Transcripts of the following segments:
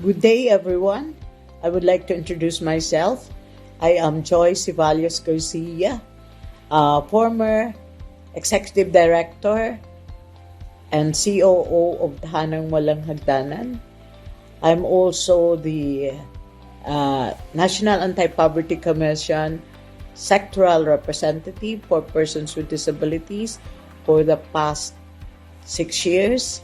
Good day, everyone. I would like to introduce myself. I am Joy Ceballos Garcia, former Executive Director and COO of Tahanang Walang Hagdanan. I'm also the National Anti-Poverty Commission Sectoral Representative for Persons with Disabilities for the past 6 years.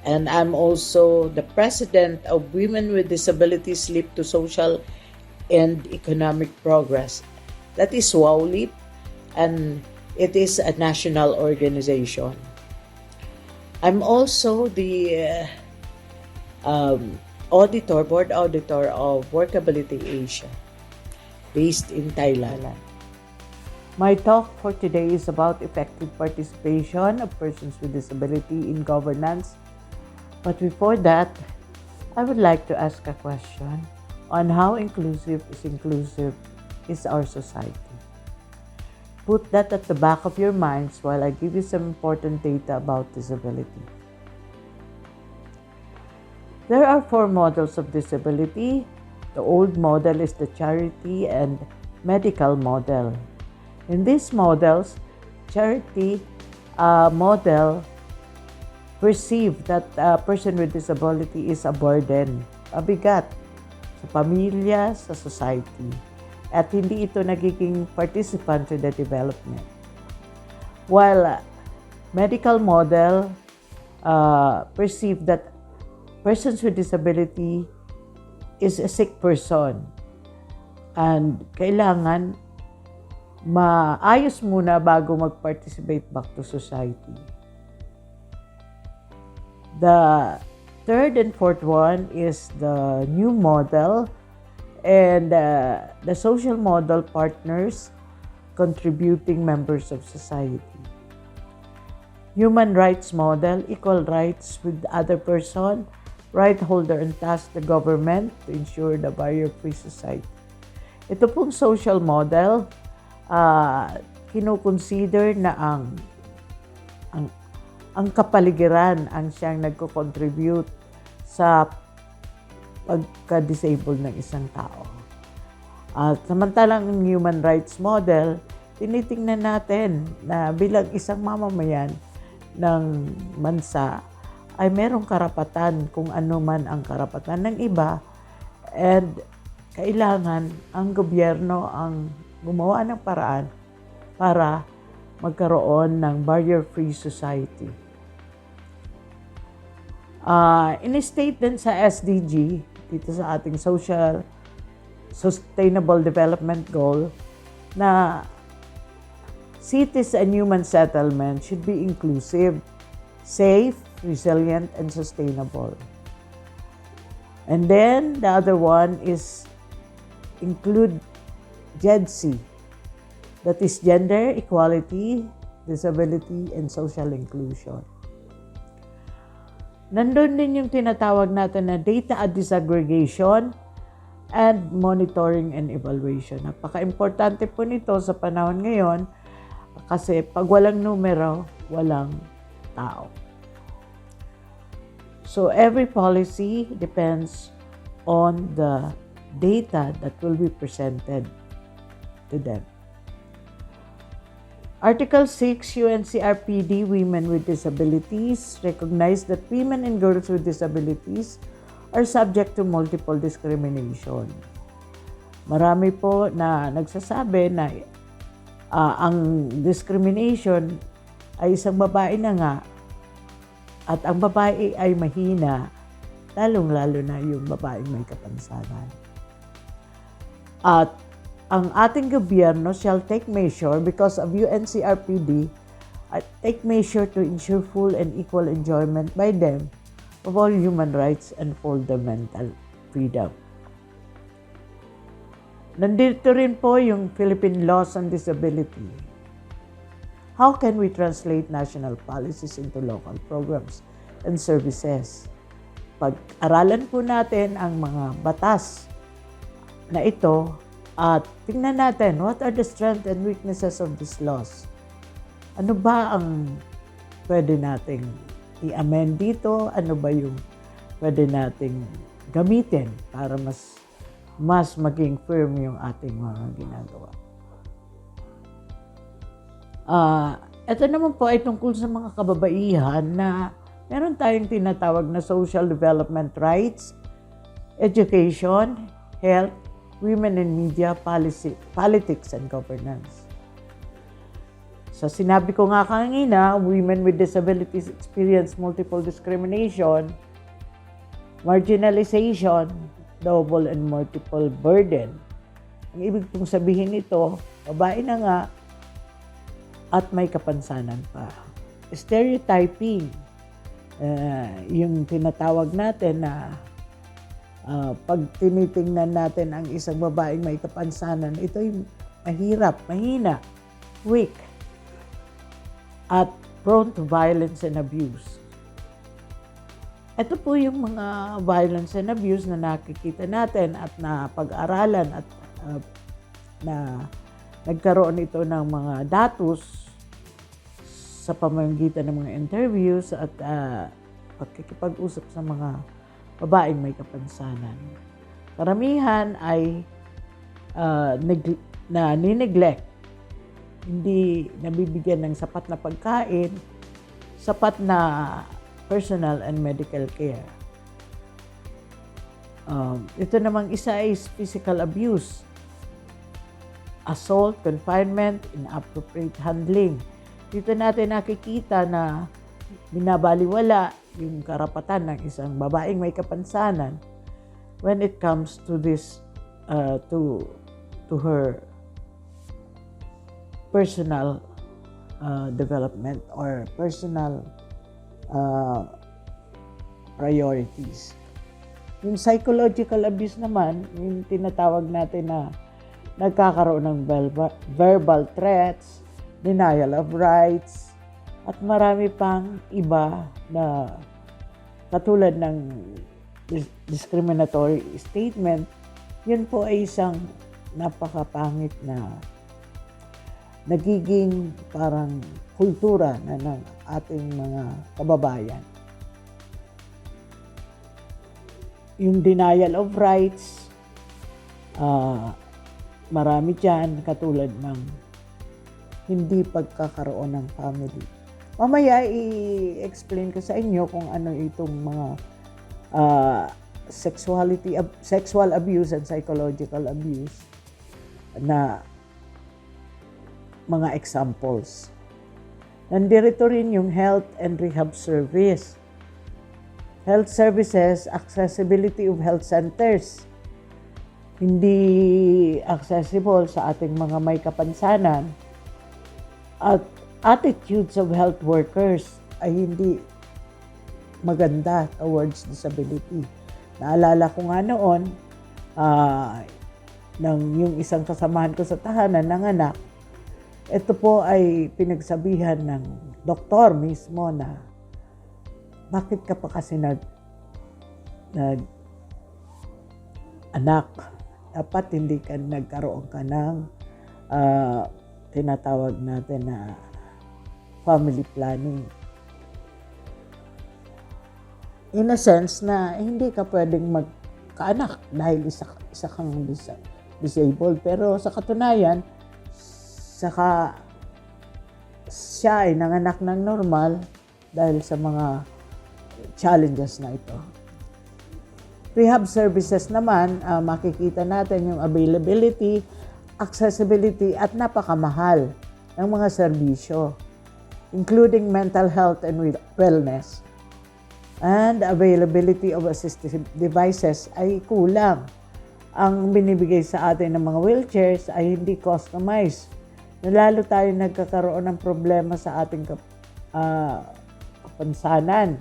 And I'm also the president of Women with Disabilities Leap to Social and Economic Progress. That is WOWLEAP, and it is a national organization. I'm also the board auditor of Workability Asia, based in Thailand. My talk for today is about effective participation of persons with disability in governance. But before that, I would like to ask a question on how inclusive is our society. Put that at the back of your minds while I give you some important data about disability. There are 4 models of disability. The old model is the charity and medical model. In these models, charity model perceive that a person with disability is a burden, mabigat sa pamilya, sa society, at hindi ito nagiging participant to the development. While medical model perceive that persons with disability is a sick person and kailangan maayos muna bago mag-participate back to society. The third and fourth one is the new model, and the social model partners contributing members of society. Human rights model, equal rights with other person, right holder and task the government to ensure the barrier-free society. Ito pong social model, kinoconsider na ang kapaligiran ang siyang nagko-contribute sa pagka-disable ng isang tao. At samantalang ang human rights model, tinitingnan natin na bilang isang mamamayan ng bansa ay merong karapatan kung ano man ang karapatan ng iba, and kailangan ang gobyerno ang gumawa ng paraan para magkaroon ng barrier-free society. In-state din sa SDG, dito sa ating Social Sustainable Development Goal, na cities and human settlement should be inclusive, safe, resilient, and sustainable. And then, the other one is include GEDC, that is gender equality, disability, and social inclusion. Nandun din yung tinatawag natin na data disaggregation and monitoring and evaluation. Napaka-importante po nito sa panahon ngayon kasi pag walang numero, walang tao. So every policy depends on the data that will be presented to them. Article 6 UNCRPD Women with Disabilities recognize that women and girls with disabilities are subject to multiple discrimination. Marami po na nagsasabi na ang discrimination ay isang babae na nga at ang babae ay mahina, lalong-lalo na yung babaeng may kapansanan. At ang ating gobyerno shall take measure because of UNCRPD, take measure to ensure full and equal enjoyment by them of all human rights and fundamental freedom. Nandito rin po yung Philippine Laws on Disability. How can we translate national policies into local programs and services? Pag-aralan po natin ang mga batas na ito, at tingnan natin, what are the strengths and weaknesses of these laws? Ano ba ang pwede nating i-amend dito? Ano ba yung pwede nating gamitin para mas maging firm yung ating mga ginagawa. Ito naman po ay tungkol sa mga kababaihan na meron tayong tinatawag na social development rights, education, health, women in media, policy, politics, and governance. So sinabi ko nga kanina, women with disabilities experience multiple discrimination, marginalization, double and multiple burden. Ang ibig pong sabihin nito, babae na nga at may kapansanan pa. Stereotyping, yung tinatawag natin na pag tinitingnan natin ang isang babaeng may kapansanan, ito'y mahirap, mahina, weak, at prone to violence and abuse. Ito po yung mga violence and abuse na nakikita natin at na pag-aralan at na nagkaroon ito ng mga datos sa pamamagitan ng mga interviews at pagkikipag-usap sa mga babaeng may kapansanan. Karamihan ay nineglect, hindi nabibigyan ng sapat na pagkain, sapat na personal and medical care. Ito namang isa is physical abuse, assault, confinement, inappropriate handling. Dito natin nakikita na binabaliwala yung karapatan ng isang babaeng may kapansanan when it comes to this, to her personal development or personal priorities. Yung psychological abuse naman, yung tinatawag natin na nagkakaroon ng verbal threats, denial of rights, at marami pang iba na katulad ng discriminatory statement. Yun po ay isang napakapangit na nagiging parang kultura na ng ating mga kababayan. Yung denial of rights, marami dyan katulad ng hindi pagkakaroon ng family. Mamaya i-explain ko sa inyo kung ano itong mga sexual abuse and psychological abuse na mga examples. Nandito rin yung health and rehab service. Health services, accessibility of health centers. Hindi accessible sa ating mga may kapansanan. At attitudes of health workers ay hindi maganda towards disability. Naalala ko nga noon, yung isang kasamahan ko sa tahanan ng anak, ito po ay pinagsabihan ng doktor mismo na bakit ka pa kasi anak, dapat hindi ka nagkaroon ka ng tinatawag natin na family planning. In a sense na hindi ka pwedeng magkaanak dahil isa kang disabled. Pero sa katunayan, siya ay nanganak ng normal dahil sa mga challenges na ito. Rehab services naman, makikita natin yung availability, accessibility at napakamahal ng mga serbisyo, including mental health and wellness. And availability of assistive devices ay kulang. Ang binibigay sa atin ng mga wheelchairs ay hindi customized. Lalo tayo nagkakaroon ng problema sa ating kapansanan.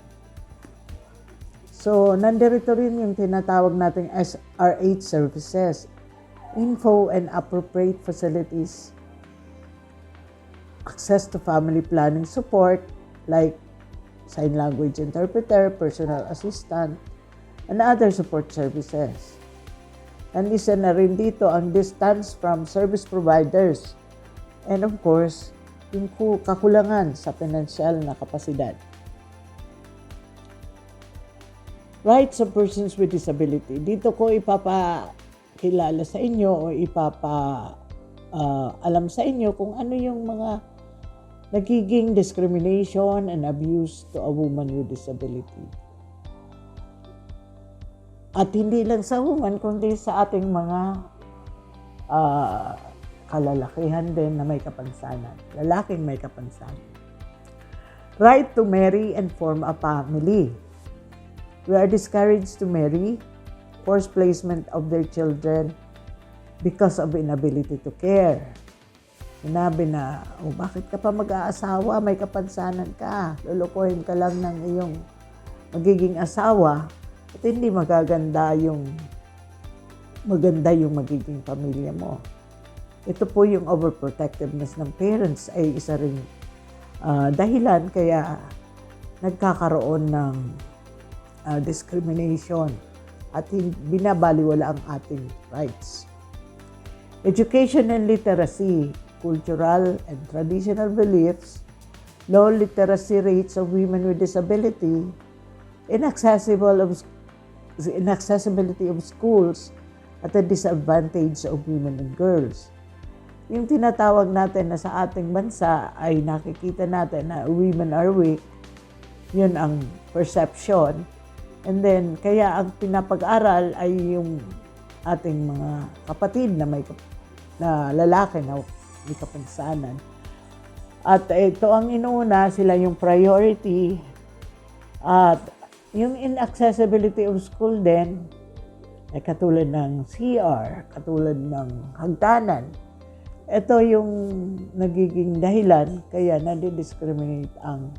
So, nandito rin yung tinatawag nating SR8 services, info and appropriate facilities, access to family planning support like sign language interpreter, personal assistant, and other support services. And isa na rin dito ang distance from service providers and of course, yung kakulangan sa pinansyal na kapasidad. Rights of persons with disability. Dito ko ipapakilala sa inyo o alam sa inyo kung ano yung mga nagiging discrimination and abuse to a woman with disability. At hindi lang sa woman, kundi sa ating mga kalalakihan din na may kapansanan. Lalaking may kapansanan. Right to marry and form a family. We are discouraged to marry, forced placement of their children because of inability to care. Sinabi na, bakit ka pa mag-aasawa? May kapansanan ka. Lulukuhin ka lang ng iyong magiging asawa at hindi maganda yung magiging pamilya mo. Ito po yung overprotectiveness ng parents ay isa ring dahilan kaya nagkakaroon ng discrimination at binabaliwala ang ating rights. Education and literacy, cultural and traditional beliefs, low literacy rates of women with disability, inaccessibility of schools at the disadvantage of women and girls. Yung tinatawag natin na sa ating bansa ay nakikita natin na women are weak, yun ang perception. And then, kaya ang pinapag-aral ay yung ating mga kapatid na lalaki na may kapansanan. At ito ang inuuna, sila yung priority. At yung inaccessibility of school din, ay katulad ng CR, katulad ng hagdanan. Ito yung nagiging dahilan kaya nadi-discriminate ang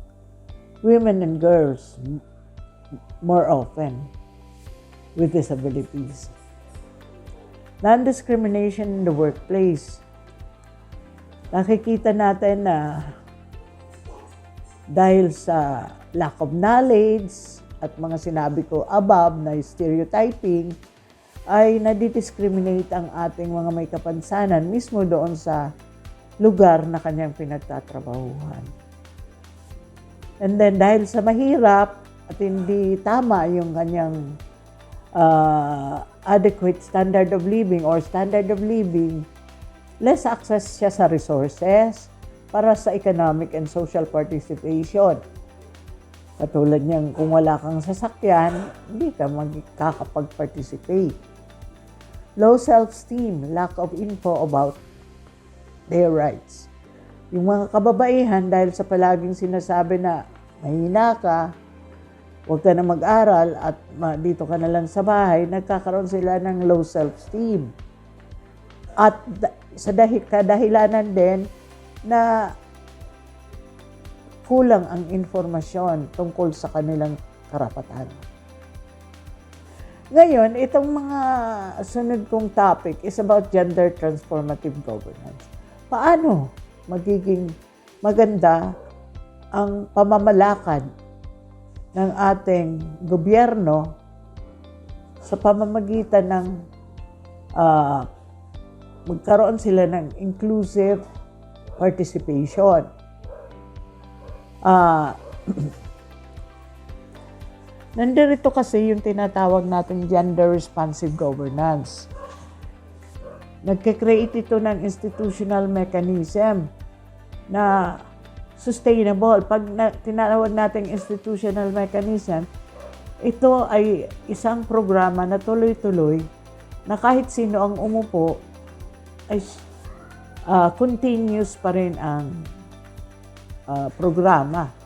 women and girls more often with disabilities. Non-discrimination in the workplace. Nakikita natin na dahil sa lack of knowledge at mga sinabi ko above na stereotyping, ay nadi-discriminate ang ating mga may kapansanan mismo doon sa lugar na kanyang pinagtatrabahuhan. And then dahil sa mahirap at hindi tama yung kanyang adequate standard of living or standard of living, less access siya sa resources para sa economic and social participation. Katulad niyang kung wala kang sasakyan, hindi ka magkakapag-participate. Low self-esteem, lack of info about their rights. Yung mga kababaihan dahil sa palaging sinasabi na mahina ka, huwag ka na mag-aral at dito ka na lang sa bahay, nagkakaroon sila ng low self-esteem. At sa kadahilanan din na kulang ang informasyon tungkol sa kanilang karapatan. Ngayon, itong mga sunod kong topic is about gender transformative governance. Paano magiging maganda ang pamamalakad ng ating gobyerno sa pamamagitan ng magkaroon sila ng inclusive participation. Nandito kasi yung tinatawag nating gender-responsive governance. Nagkikreate ito ng institutional mechanism na sustainable. Pag tinawag nating institutional mechanism, ito ay isang programa na tuloy-tuloy na kahit sino ang umupo ay continuous pa rin ang programa.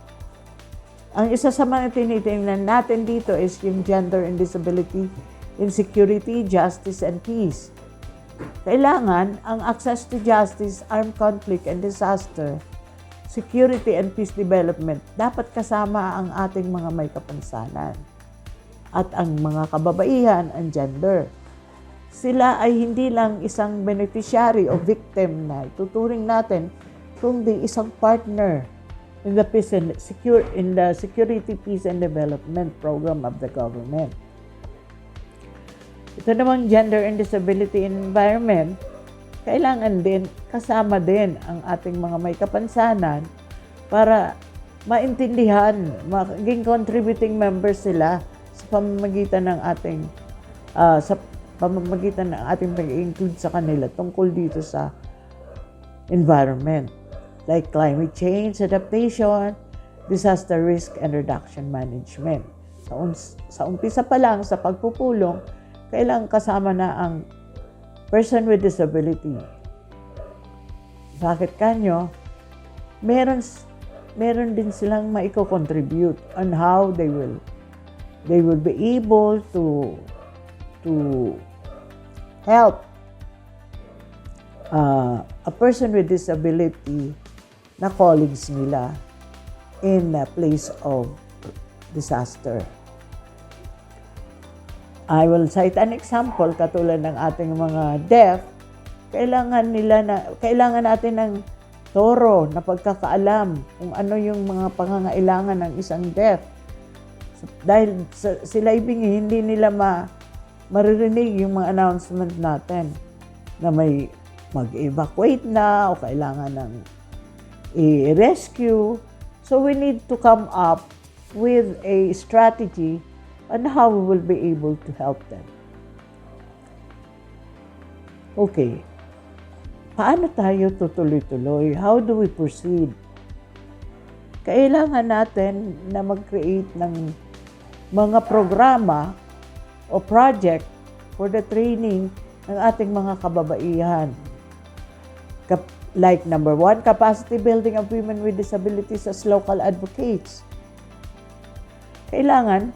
Ang isa sa mga tinitingnan natin dito is yung gender and disability, insecurity, justice, and peace. Kailangan ang access to justice, armed conflict, and disaster, security, and peace development, dapat kasama ang ating mga may kapansanan. At ang mga kababaihan, ang gender. Sila ay hindi lang isang beneficiary o victim na tuturing natin, kundi isang partner in the security, peace, and development program of the government. Ito namang gender and disability environment, kailangan din, kasama din ang ating mga may kapansanan para maintindihan, maging contributing members sila sa pamamagitan ng ating pag-include sa kanila tungkol dito sa environment, like climate change adaptation, disaster risk and reduction management. Sa umpisa pa lang sa pagpupulong, kailangan kasama na ang person with disability. Bakit kanyo? Meron din silang maiko-contribute on how they will be able to help a person with disability na colleagues nila in a place of disaster. I will cite an example katulad ng ating mga deaf. Kailangan natin ng toro na pagkakaalam kung ano yung mga pangangailangan ng isang deaf. Dahil sila hindi nila maririnig yung mga announcement natin na may mag-evacuate na o kailangan ng i-rescue. So we need to come up with a strategy on how we will be able to help them. Okay. Paano tayo tutuloy-tuloy? How do we proceed? Kailangan natin na mag-create ng mga programa o project for the training ng ating mga kababaihan. Like number 1, capacity building of women with disabilities as local advocates. Kailangan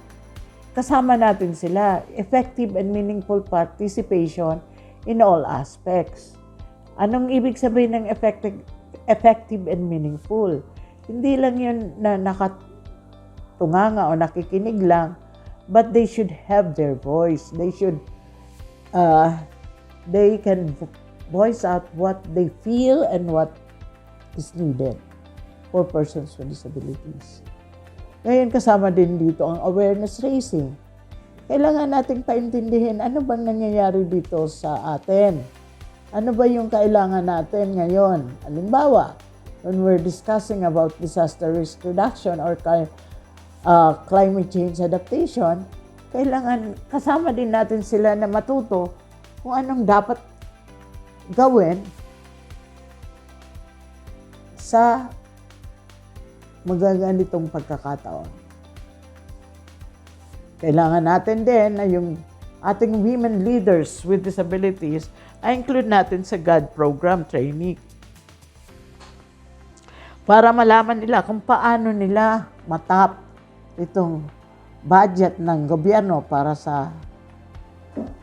kasama natin sila, effective and meaningful participation in all aspects. Anong ibig sabihin ng effective and meaningful? Hindi lang yun na nakatunganga o nakikinig lang, but they should have their voice. They can voice out what they feel and what is needed for persons with disabilities. Ngayon, kasama din dito ang awareness raising. Kailangan nating paintindihin ano bang nangyayari dito sa atin. Ano ba yung kailangan natin ngayon? Halimbawa, when we're discussing about disaster risk reduction or climate change adaptation, kailangan kasama din natin sila na matuto kung anong dapat gawin sa magaganitong pagkakataon. Kailangan natin din na yung ating women leaders with disabilities ay include natin sa GOD program training para malaman nila kung paano nila matap itong budget ng gobyerno para sa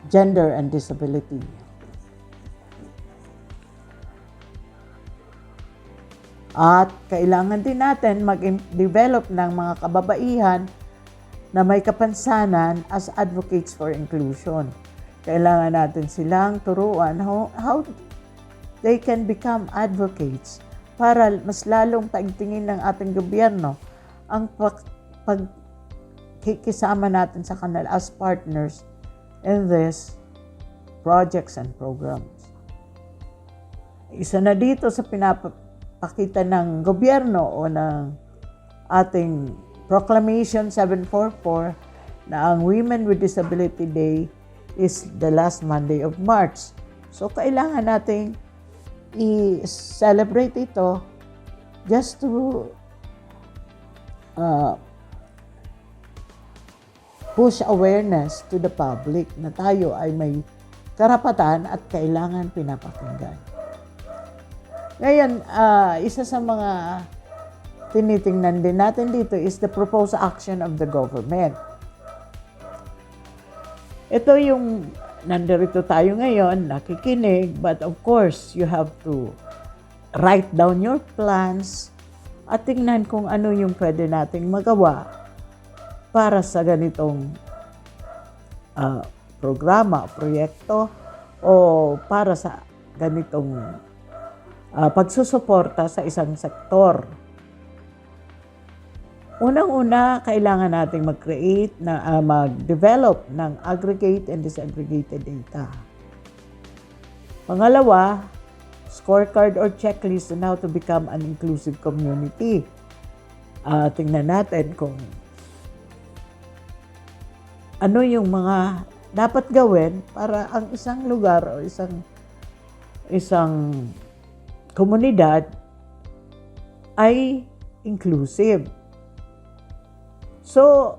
gender and disability. At kailangan din natin mag-develop ng mga kababaihan na may kapansanan as advocates for inclusion. Kailangan natin silang turuan how they can become advocates para mas lalong paigtingin ng ating gobyerno ang pagkikisama natin sa kanila as partners in these projects and programs. Isa na dito sa pinapakita ng gobyerno o ng ating Proclamation 744 na ang Women with Disability Day is the last Monday of March. So, kailangan nating i-celebrate ito just to push awareness to the public na tayo ay may karapatan at kailangan pinapakinggan. Ngayon, isa sa mga tinitingnan din natin dito is the proposed action of the government. Ito yung nandirito tayo ngayon, nakikinig, but of course, you have to write down your plans at tingnan kung ano yung pwede nating magawa para sa ganitong programa, proyekto, o para sa ganitong pagsusuporta sa isang sektor. Unang-una, kailangan nating mag-develop ng aggregate and disaggregated data. Pangalawa, scorecard or checklist on how to become an inclusive community. Tingnan natin kung ano yung mga dapat gawin para ang isang lugar o isang komunidad ay inclusive. So,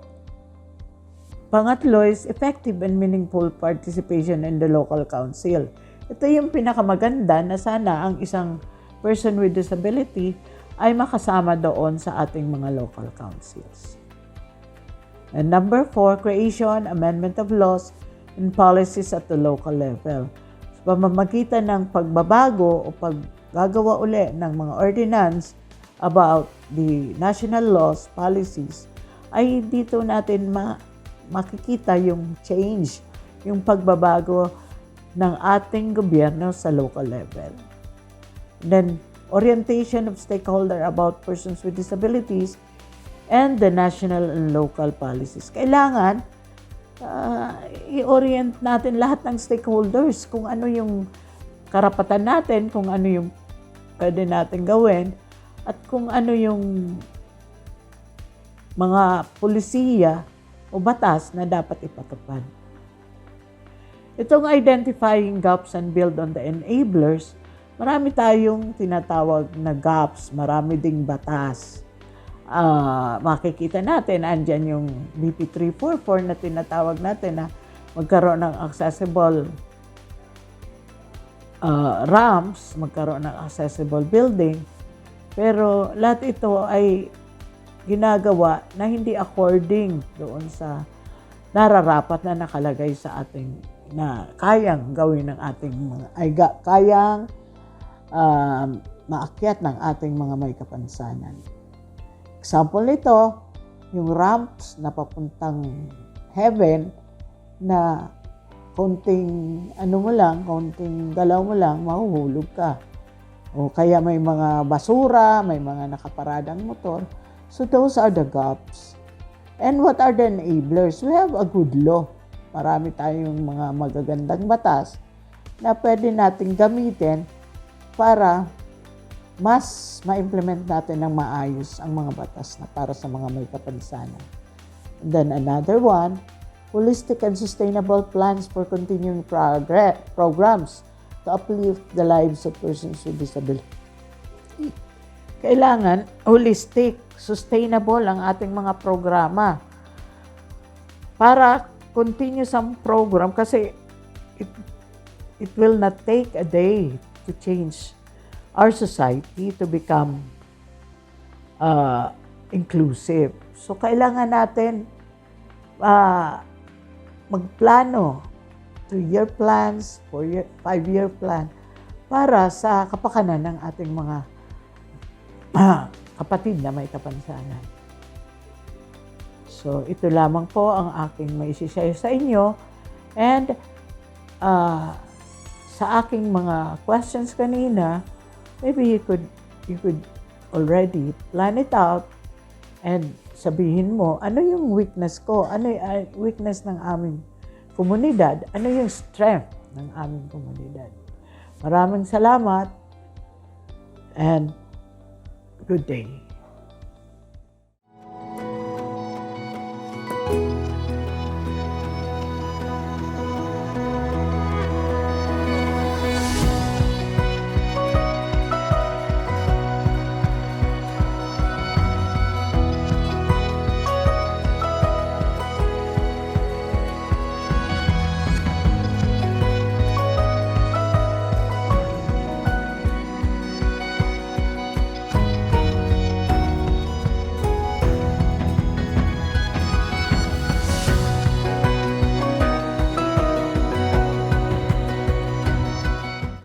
pangatlo is effective and meaningful participation in the local council. Ito yung pinakamaganda na sana ang isang person with disability ay makasama doon sa ating mga local councils. And number 4, creation, amendment of laws and policies at the local level. Sa pamamagitan ng pagbabago o paggagawa uli ng mga ordinance about the national laws, policies, ay dito natin makikita yung change, yung pagbabago ng ating gobyerno sa local level. Then, orientation of stakeholder about persons with disabilities and the national and local policies. Kailangan i-orient natin lahat ng stakeholders kung ano yung karapatan natin, kung ano yung pwede natin gawin, at kung ano yung mga pulisiya o batas na dapat ipatupad. Itong identifying gaps and build on the enablers, marami tayong tinatawag na gaps, marami ding batas. Makikita natin, andyan yung BP 344 na tinatawag natin na magkaroon ng accessible ramps, magkaroon ng accessible building. Pero lahat ito ay ginagawa na hindi according doon sa nararapat na nakalagay sa ating na kayang gawin ng ating mga kayang maakyat ng ating mga may kapansanan. Example nito, yung ramps na papuntang heaven na konting konting galaw mo lang, mahuhulog ka. O kaya may mga basura, may mga nakaparadang motor. So those are the gaps. And what are the enablers? We have a good law. Marami tayong mga magagandang batas na pwede nating gamitin para mas ma-implement natin ng maayos ang mga batas na para sa mga may kapansanan. And then another one, holistic and sustainable plans for continuing programs to uplift the lives of persons with disability. Kailangan holistic, sustainable ang ating mga programa para continuous ang program kasi it will not take a day to change our society to become inclusive. So, kailangan natin magplano, 2-year plans, 5-year plan, para sa kapakanan ng ating mga kapatid na may kapansanan. So, ito lamang po ang aking maisishare sa inyo. And sa aking mga questions kanina, maybe you could already plan it out and sabihin mo, ano yung weakness ko? Ano yung weakness ng aming komunidad? Ano yung strength ng aming komunidad? Maraming salamat and good day.